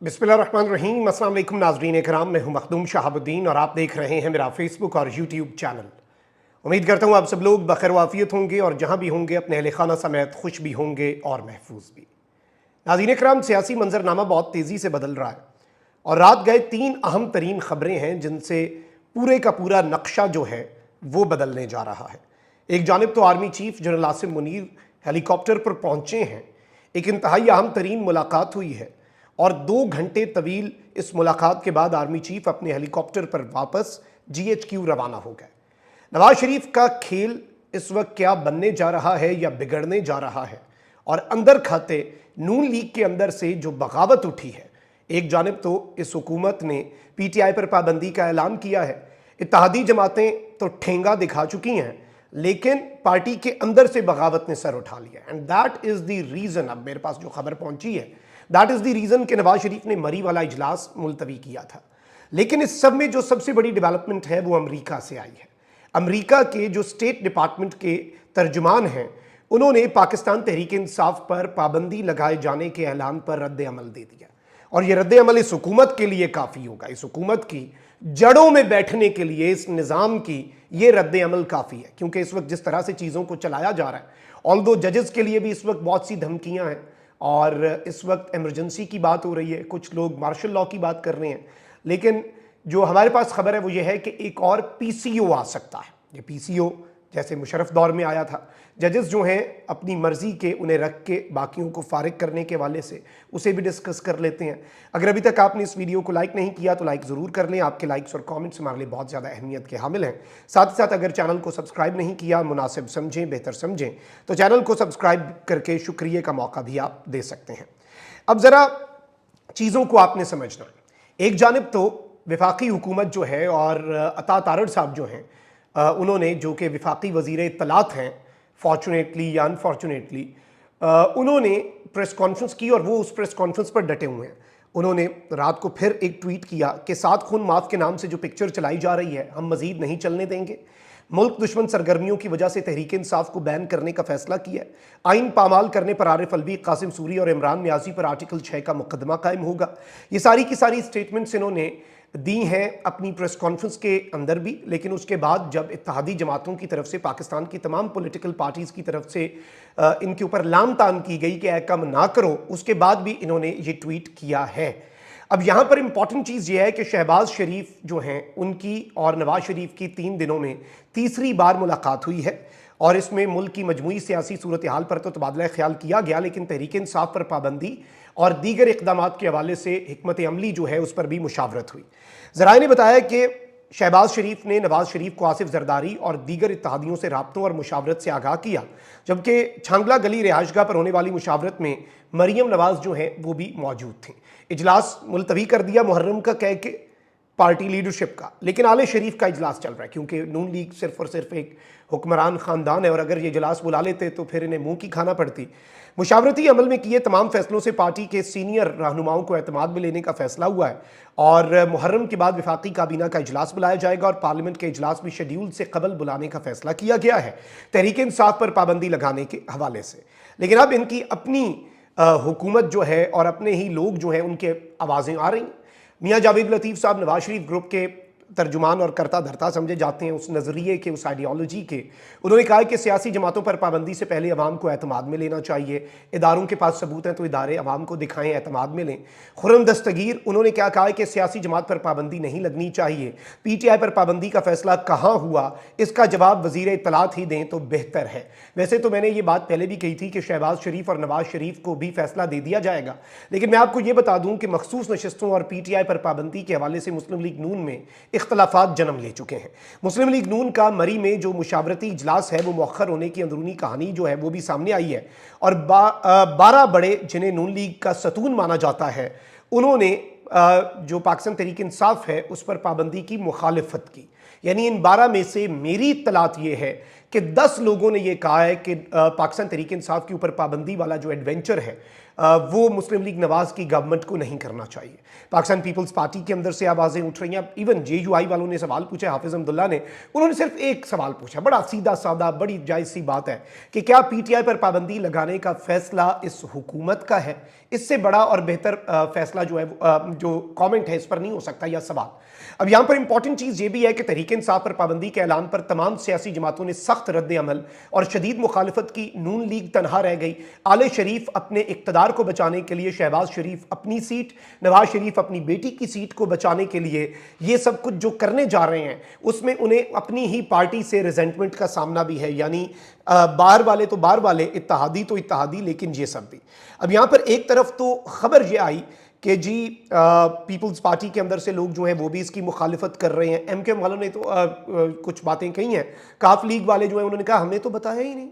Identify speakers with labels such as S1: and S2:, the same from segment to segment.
S1: बिस्मिल्लाहिर्रहमानिर्रहीम। अस्सलाम वालेकुम नाज़रीन इकराम, मैं हूं मखदूम शहाबुद्दीन और आप देख रहे हैं मेरा फेसबुक और यूट्यूब चैनल। उम्मीद करता हूं आप सब लोग बखैर वाफियत होंगे और जहां भी होंगे अपने अहले खाना समेत खुश भी होंगे और महफूज भी। नाज़रीन इकराम, सियासी मंजरनामा बहुत तेज़ी से बदल रहा है और रात गए 3 अहम तरीन खबरें हैं जिनसे पूरे का पूरा नक्शा जो है वो बदलने जा रहा है। एक जानिब तो army chief general Asim Munir helicopter पर पहुंचे हैं, एक इंतहाई अहम तरीन मुलाकात हुई है और 2 घंटे तवील इस मुलाकात के बाद आर्मी चीफ अपने हेलीकॉप्टर पर वापस GHQ रवाना हो गए। नवाज शरीफ का खेल इस वक्त क्या बनने जा रहा है या बिगड़ने जा रहा है, और अंदर खाते नून लीग के अंदर से जो बगावत उठी है। एक जानिब तो इस हुकूमत ने PTI पर पाबंदी का ऐलान किया है, इत्तेहादी जमातें तो ठेंगा दिखा चुकी हैं, लेकिन पार्टी के अंदर से बगावत ने सर उठा लिया। And that is the reason, अब मेरे पास जो खबर पहुंची है, दैट इज द रीजन कि नवाज शरीफ ने मरी वाला इजलास मुलतवी किया था। लेकिन इस सब में जो सबसे बड़ी डेवलपमेंट है वो अमेरिका से आई है। अमेरिका के जो स्टेट डिपार्टमेंट के तर्जुमान हैं, उन्होंने पाकिस्तान तहरीक इंसाफ पर पाबंदी लगाए जाने के ऐलान पर रद्द अमल दे दिया और यह रद्द अमल इस हुकूमत के लिए काफ़ी होगा। इस हुकूमत की जड़ों में बैठने के लिए, इस निज़ाम की ये रद्द अमल काफ़ी है, क्योंकि इस वक्त जिस तरह से चीज़ों को चलाया जा रहा है, ऑल्दो जजेस के लिए भी इस वक्त बहुत सी धमकियां हैं और इस वक्त इमरजेंसी की बात हो रही है, कुछ लोग मार्शल लॉ की बात कर रहे हैं, लेकिन जो हमारे पास खबर है वो ये है कि एक और PCO आ सकता है। ये PCO जैसे मुशर्रफ दौर में आया था, जजेस जो हैं अपनी मर्जी के उन्हें रख के बाकियों को फारिग करने के वाले से उसे भी डिस्कस कर लेते हैं। अगर अभी तक आपने इस वीडियो को लाइक नहीं किया तो लाइक ज़रूर कर लें, आपके लाइक्स और कमेंट्स हमारे लिए बहुत ज़्यादा अहमियत के हामिल हैं। साथ ही साथ अगर चैनल को सब्सक्राइब नहीं किया, मुनासिब समझें, बेहतर समझें, तो चैनल को सब्सक्राइब करके शुक्रिया का मौका भी आप दे सकते हैं। अब ज़रा चीज़ों को आपने समझना है। एक जानिब तो वफाकी हुकूमत जो है और अता तारड़ साहब जो हैं, उन्होंने, जो कि वफाकी वज़ीर इत्तलात हैं, फॉर्चुनेटली या अनफॉर्चुनेटली, उन्होंने प्रेस कॉन्फ्रेंस की और वो उस प्रेस कॉन्फ्रेंस पर डटे हुए हैं। उन्होंने रात को फिर एक ट्वीट किया कि 7 खून माफ़ के नाम से जो पिक्चर चलाई जा रही है हम मज़ीद नहीं चलने देंगे। मुल्क दुश्मन सरगर्मियों की वजह से तहरीक इंसाफ को बैन करने का फैसला किया है। आइन पामाल करने पर आरिफ अलवी, कासिम सूरी और इमरान न्याजी पर आर्टिकल 6 का मुकदमा कायम होगा। ये सारी की सारी स्टेटमेंट्स इन्होंने दी हैं अपनी प्रेस कॉन्फ्रेंस के अंदर भी, लेकिन उसके बाद जब इत्तेहादी जमातों की तरफ से, पाकिस्तान की तमाम पॉलिटिकल पार्टीज़ की तरफ से इनके ऊपर लाम तान की गई कि कम ना करो, उसके बाद भी इन्होंने ये ट्वीट किया है। अब यहाँ पर इंपॉर्टेंट चीज़ ये है कि शहबाज शरीफ जो हैं उनकी और नवाज शरीफ की 3 दिनों में तीसरी बार मुलाकात हुई है और इसमें मुल्क की मजमूई सियासी सूरत हाल पर तो तबादला ख्याल किया गया, लेकिन तहरीक इंसाफ पर पाबंदी और दीगर इक़दामात के हवाले से हिकमत अमली जो है उस पर भी मुशावरत हुई। ज़राए ने बताया कि शहबाज शरीफ ने नवाज शरीफ को आसिफ जरदारी और दीगर इत्तेहादियों से राब्तों और मुशावरत से आगाह किया, जबकि छांगला गली रिहाइशगाह पर होने वाली मुशावरत में मरियम नवाज जो हैं वो भी मौजूद थीं। इजलास मुलतवी कर दिया मुहर्रम का कह के पार्टी लीडरशिप का, लेकिन आले शरीफ का इजलास चल रहा है, क्योंकि नून लीग सिर्फ और सिर्फ एक हुक्मरान ख़ानदान है और अगर ये इजलास बुला लेते तो फिर इन्हें मुंह की खाना पड़ती। मुशावरती अमल में किए तमाम फैसलों से पार्टी के सीनियर रहनुमाओं को एतमाद में लेने का फैसला हुआ है और मुहर्रम के बाद वफाकी काबीना का इजलास बुलाया जाएगा और पार्लियामेंट के इजलास भी शेड्यूल से कबल बुलाने का फैसला किया गया है तहरीक इंसाफ पर पाबंदी लगाने के हवाले से। लेकिन अब इनकी अपनी हुकूमत जो है और अपने ही लोग जो हैं उनके आवाज़ें आ रही। मियाँ जावेद लतीफ़ साहब नवाज शरीफ ग्रुप के तर्जुमान और करता धरता समझे जाते हैं, उस नज़रिए के, उस आइडियोलॉजी के। उन्होंने कहा कि सियासी जमातों पर पाबंदी से पहले अवाम को एतमाद में लेना चाहिए, इदारों के पास सबूत हैं तो इदारे अवाम को दिखाएं, एतमाद में लें। खुर्रम दस्तगीर उन्होंने क्या कहा कि सियासी जमात पर पाबंदी नहीं लगनी चाहिए, PTI पर पाबंदी का फैसला कहाँ हुआ, इसका जवाब वज़ीर इत्तलात ही दें तो बेहतर है। वैसे तो मैंने ये बात पहले भी कही थी कि शहबाज शरीफ और नवाज शरीफ को भी फैसला दे दिया जाएगा, लेकिन मैं आपको ये बता दूँ कि मखसूस नशस्तों और PTI पर पाबंदी के हवाले से मुस्लिम लीग नून में इख्तलाफात जन्म ले चुके हैं। मुस्लिम लीग नून का मरी में जो मुशावरती इजलास है वो मौखर होने की अंदरूनी कहानी जो है वो भी सामने आई है और 12 बड़े जिन्हें नून लीग का सतून माना जाता है, उन्होंने जो पाकिस्तान तहरीक इंसाफ है उस पर पाबंदी की मुखालिफत की। यानी इन 12 में से मेरी इत्तलात ये है कि 10 लोगों ने यह कहा है कि पाकिस्तान तहरीक इंसाफ के ऊपर पाबंदी वाला जो एडवेंचर है वो मुस्लिम लीग नवाज की गवर्नमेंट को नहीं करना चाहिए। पाकिस्तान पीपल्स पार्टी के अंदर से आवाज़ें उठ रही हैं। इवन JUI वालों ने सवाल पूछा, हाफिज अब्दुल्ला ने, उन्होंने सिर्फ एक सवाल पूछा, बड़ा सीधा सादा, बड़ी जायज़ सी बात है कि क्या PTI पर पाबंदी लगाने का फैसला इस हुकूमत का है? इससे बड़ा और बेहतर फैसला जो है जो कमेंट है इस पर नहीं हो सकता या सवाल। अब यहां पर इंपॉर्टेंट चीज ये भी है कि तहरीक इंसाफ पर पाबंदी के ऐलान पर तमाम सियासी जमातों ने सख्त रद्द अमल और शदीद मुखालफत की। नून लीग तनहा रह गई। आले शरीफ अपने इक्तदार को बचाने के लिए, शहबाज शरीफ अपनी सीट, नवाज शरीफ अपनी बेटी की सीट को बचाने के लिए ये सब कुछ जो करने जा रहे हैं उसमें उन्हें अपनी ही पार्टी से रिजेंटमेंट का सामना भी है। यानी बाहर वाले तो बाहर वाले, इत्तहादी तो इत्तहादी, लेकिन ये सब भी। अब यहां पर एक तरफ तो खबर ये आई कि जी पीपल्स पार्टी के अंदर से लोग जो हैं वो भी इसकी मुखालिफत कर रहे हैं। MKM वालों ने तो कुछ बातें कही हैं। काफ लीग वाले जो हैं उन्होंने कहा हमें तो बताया ही नहीं,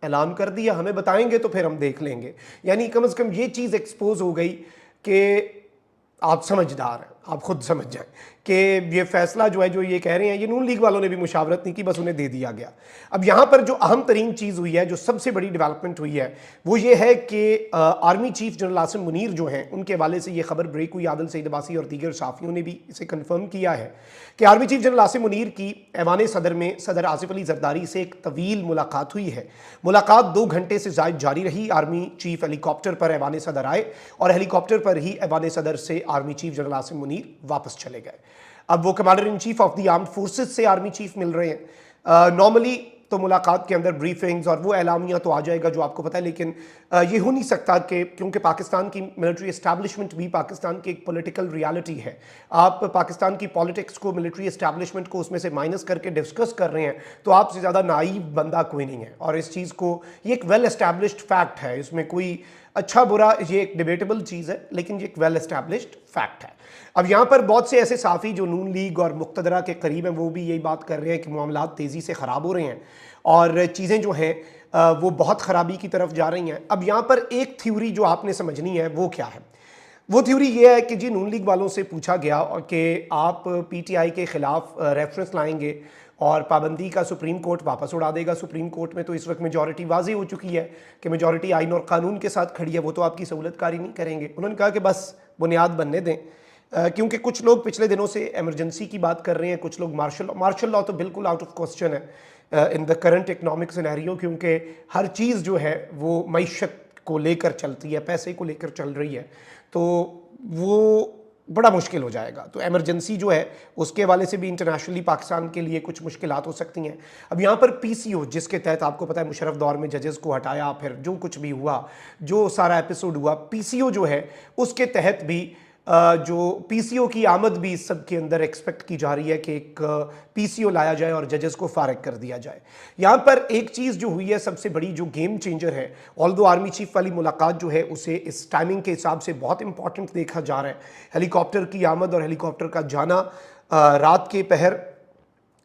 S1: ऐलान कर दिया, हमें बताएंगे तो फिर हम देख लेंगे। यानी कम से कम ये चीज़ एक्सपोज हो गई कि आप समझदार हैं, आप खुद समझ जाएं कि ये फैसला जो है, जो ये कह रहे हैं, ये नून लीग वालों ने भी मुशावरत नहीं की, बस उन्हें दे दिया गया। अब यहाँ पर जो अहम तरीन चीज़ हुई है, जो सबसे बड़ी डेवलपमेंट हुई है, वो ये है कि army chief general Asim Munir जो हैं उनके हवाले से ये खबर ब्रेक हुई। आदिल सईद अब्बासी और दीगर साफियों ने भी इसे कन्फर्म किया है कि army chief general Asim Munir की ऐवान सदर में सदर आसिफ अली जरदारी से एक तवील मुलाकात हुई है। मुलाकात 2 घंटे से ज़ायद जारी रही। आर्मी चीफ हेलीकॉप्टर पर ऐवान सदर आए और हेलीकॉप्टर पर ही ऐवान सदर से army chief general Asim Munir वापस चले गए। अब वो commander in chief of the armed forces से आर्मी चीफ मिल रहे हैं। नॉर्मली तो मुलाकात के अंदर ब्रीफिंग्स और वो एलामिया तो आ जाएगा जो आपको पता है, लेकिन ये हो नहीं सकता कि क्योंकि पाकिस्तान की मिलिट्री एस्टैब्लिशमेंट भी पाकिस्तान की एक पॉलिटिकल रियलिटी है। आप पाकिस्तान की पॉलिटिक्स को, मिलिट्री एस्टैब्लिशमेंट को उसमें से माइनस करके डिस्कस कर रहे हैं तो आपसे ज़्यादा नाइव बंदा कोई नहीं है। और इस चीज़ को, ये एक वेल एस्टैब्लिश्ड फैक्ट है, इसमें कोई अच्छा बुरा, ये एक डिबेटेबल चीज़ है, लेकिन ये एक वेल एस्टैब्लिश्ड फैक्ट है। अब यहाँ पर बहुत से ऐसे साफ़ी जो नून लीग और मुक़्तदरा के करीब हैं वो भी यही बात कर रहे हैं कि मामलात तेज़ी से ख़राब हो रहे हैं और चीज़ें जो हैं वो बहुत ख़राबी की तरफ जा रही हैं। अब यहाँ पर एक थ्योरी जो आपने समझनी है वो क्या है? वो थ्योरी ये है कि जी नून लीग वालों से पूछा गया कि आप PTI के ख़िलाफ़ रेफरेंस लाएंगे और पाबंदी का सुप्रीम कोर्ट वापस उड़ा देगा। सुप्रीम कोर्ट में तो इस वक्त मेजॉरिटी वाज़ेह हो चुकी है कि मेजॉरिटी आइन और कानून के साथ खड़ी है, वो तो आपकी सहूलतकारी नहीं करेंगे। उन्होंने कहा कि बस बुनियाद बनने दें, क्योंकि कुछ लोग पिछले दिनों से एमरजेंसी की बात कर रहे हैं, कुछ लोग मार्शल लॉ तो बिल्कुल आउट ऑफ क्वेश्चन है in the current economic scenario, क्योंकि हर चीज़ जो है वो मईशत को लेकर चलती है, पैसे को लेकर चल रही है, तो वो बड़ा मुश्किल हो जाएगा। तो एमरजेंसी जो है उसके हवाले से भी इंटरनेशनली पाकिस्तान के लिए कुछ मुश्किलात हो सकती हैं। अब यहाँ पर PCO, जिसके तहत आपको पता है मुशर्रफ दौर में जजेस को हटाया, फिर जो कुछ भी हुआ, जो सारा एपिसोड हुआ, PCO जो है उसके तहत भी जो PCO की आमद भी इस सब के अंदर एक्सपेक्ट की जा रही है कि एक PCO लाया जाए और जजेस को फारिग कर दिया जाए। यहाँ पर एक चीज़ जो हुई है सबसे बड़ी, जो गेम चेंजर है, ऑल्दो आर्मी चीफ वाली मुलाकात जो है उसे इस टाइमिंग के हिसाब से बहुत इंपॉर्टेंट देखा जा रहा है। हेलीकॉप्टर की आमद और हेलीकॉप्टर का जाना रात के पहर,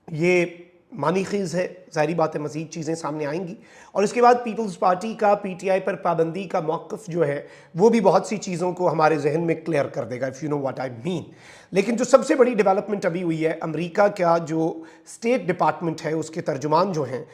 S1: ये मानी ख़ीज़ है, ज़ाहिरी बात है मज़ीद चीज़ें सामने आएंगी। और इसके बाद पीपल्स पार्टी का PTI पर पाबंदी का मौक़िफ़ जो है वो भी बहुत सी चीज़ों को हमारे जहन में क्लियर कर देगा, if you know what I mean. लेकिन जो सबसे बड़ी डेवलपमेंट अभी हुई है, अमेरिका का जो स्टेट डिपार्टमेंट है उसके तर्जुमान जो हैं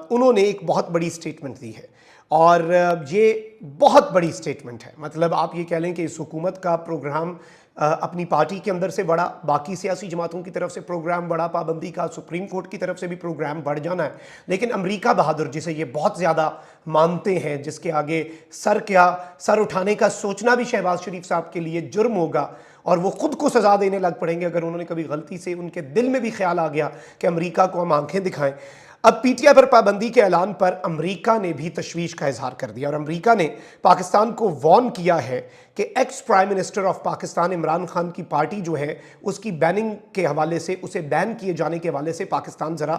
S1: उन्होंने एक बहुत बड़ी स्टेटमेंट दी है और ये बहुत बड़ी स्टेटमेंट है। मतलब आप ये कह लें कि इस हुकूमत का प्रोग्राम अपनी पार्टी के अंदर से बड़ा, बाकी सियासी जमातों की तरफ से प्रोग्राम बड़ा, पाबंदी का सुप्रीम कोर्ट की तरफ से भी प्रोग्राम बढ़ जाना है, लेकिन अमेरिका बहादुर, जिसे ये बहुत ज़्यादा मानते हैं, जिसके आगे सर उठाने का सोचना भी शहबाज शरीफ साहब के लिए जुर्म होगा और वो खुद को सज़ा देने लग पड़ेंगे अगर उन्होंने कभी गलती से, उनके दिल में भी ख्याल आ गया कि अमेरिका को हम आंखें दिखाएं। अब PTI पर पाबंदी के ऐलान पर अमेरिका ने भी तशवीश का इजहार कर दिया और अमेरिका ने पाकिस्तान को वार्न किया है कि ex prime minister of Pakistan Imran Khan की पार्टी जो है उसकी बैनिंग के हवाले से, उसे बैन किए जाने के हवाले से पाकिस्तान ज़रा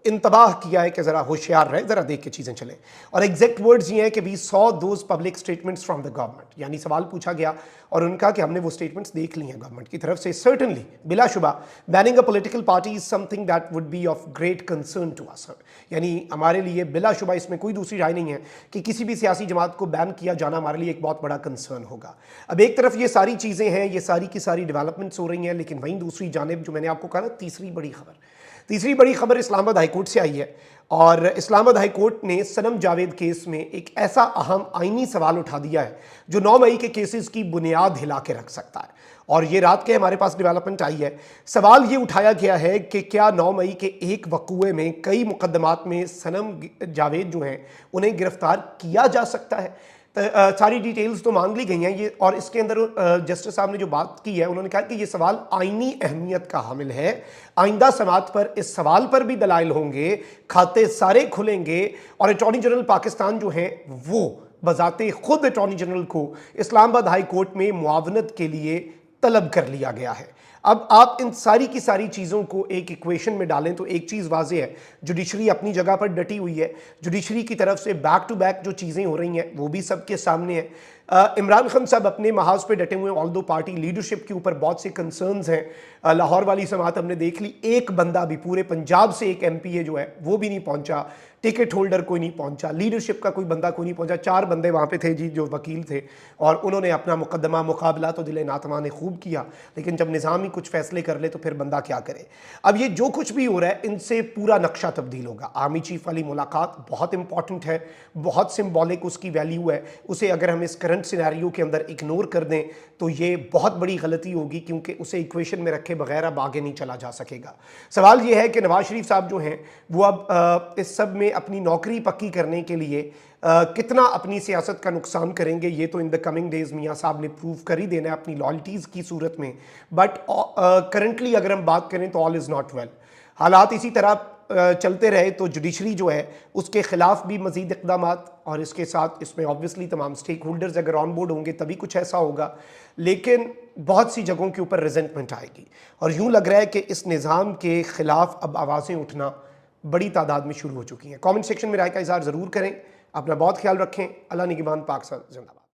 S1: इंतबाह किया है कि ज़रा होशियार रहे, ज़रा देख के चीज़ें चलें। और एग्जैक्ट वर्ड्स ये हैं कि we saw those public statements from the government, यानी सवाल पूछा गया और उनका कि हमने वो स्टेटमेंट्स देख ली हैं गवर्नमेंट की तरफ से। सर्टनली, बिलाशुबा, banning a political party is something that would be of great concern to us, यानी हमारे लिए बिलाशुबा इसमें कोई दूसरी राय नहीं है कि किसी भी सियासी जमात को बैन किया जाना हमारे लिए एक बहुत बड़ा कंसर्न होगा। अब एक तरफ ये सारी चीज़ें हैं, ये सारी की सारी डेवलपमेंट्स हो रही हैं, लेकिन वहीं दूसरी जानिब जो मैंने आपको कहा ना, तीसरी बड़ी खबर इस्लामाबाद हाईकोर्ट से आई है। और इस्लामाबाद हाईकोर्ट ने सनम जावेद केस में एक ऐसा अहम आईनी सवाल उठा दिया है जो 9 मई के केसेस की बुनियाद हिला के रख सकता है। और ये रात के हमारे पास डेवलपमेंट आई है। सवाल ये उठाया गया है कि क्या 9 मई के एक वक़ूए में कई मुकदमात में सनम जावेद जो हैं उन्हें गिरफ्तार किया जा सकता है। सारी डिटेल्स तो मांग ली गई हैं ये, और इसके अंदर जस्टिस साहब ने जो बात की है, उन्होंने कहा कि ये सवाल आईनी अहमियत का हामिल है। आइंदा समात पर इस सवाल पर भी दलाइल होंगे, खाते सारे खुलेंगे और अटॉर्नी जनरल पाकिस्तान जो है वो बजाते खुद अटॉर्नी जनरल को इस्लामाबाद हाई कोर्ट में मुआवनत के लिए तलब कर लिया गया है। अब आप इन सारी की सारी चीज़ों को एक इक्वेशन में डालें तो एक चीज़ वाज़ेह है, जुडिशरी अपनी जगह पर डटी हुई है। जुडिशरी की तरफ से बैक टू बैक जो चीज़ें हो रही हैं वो भी सबके सामने है। इमरान खान साहब अपने महाज पे डटे हुए हैं, ऑल्दो पार्टी लीडरशिप के ऊपर बहुत से कंसर्न्स हैं। लाहौर वाली समात हमने देख ली, एक बंदा भी पूरे पंजाब से एक MPA जो है वो भी नहीं पहुंचा, टिकट होल्डर कोई नहीं पहुंचा, लीडरशिप का कोई बंदा कोई नहीं पहुंचा। 4 बंदे वहाँ पे थे जी जो वकील थे, और उन्होंने अपना मुकदमा मुकाबला तो दिले नातमा ने खूब किया, लेकिन जब निज़ाम ही कुछ फैसले कर ले तो फिर बंदा क्या करे। अब ये जो कुछ भी हो रहा है इनसे पूरा नक्शा तब्दील होगा। आर्मी चीफ वाली मुलाकात बहुत इंपॉर्टेंट है, बहुत सिम्बॉलिक उसकी वैल्यू है। उसे अगर हम इस करंट सिनेरियो के अंदर इग्नोर कर दें तो ये बहुत बड़ी गलती होगी, क्योंकि उसे इक्वेशन में रखे बगैर अब आगे नहीं चला जा सकेगा। सवाल ये है कि नवाज शरीफ साहब जो हैं वो अब इस सब में अपनी नौकरी पक्की करने के लिए कितना अपनी सियासत का नुकसान करेंगे, ये तो इन द कमिंग डेज मियाँ साहब ने प्रूव कर ही देना है अपनी लॉयल्टीज़ की सूरत में। बट करंटली अगर हम बात करें तो ऑल इज़ नॉट वेल। हालात इसी तरह चलते रहे तो जुडिशरी जो है उसके खिलाफ भी मजीद इक़दामात, और इसके साथ इसमें ऑब्वियसली तमाम स्टेक होल्डर्स अगर ऑन बोर्ड होंगे तभी कुछ ऐसा होगा। लेकिन बहुत सी जगहों के ऊपर रिजेंटमेंट आएगी, और यूँ लग रहा है कि इस निज़ाम के ख़िलाफ़ अब आवाज़ें उठना बड़ी तादाद में शुरू हो चुकी हैं। कमेंट सेक्शन में राय का इज़हार ज़रूर करें। अपना बहुत ख्याल रखें। अल्लाह निगहबान, पाक जिंदाबाद।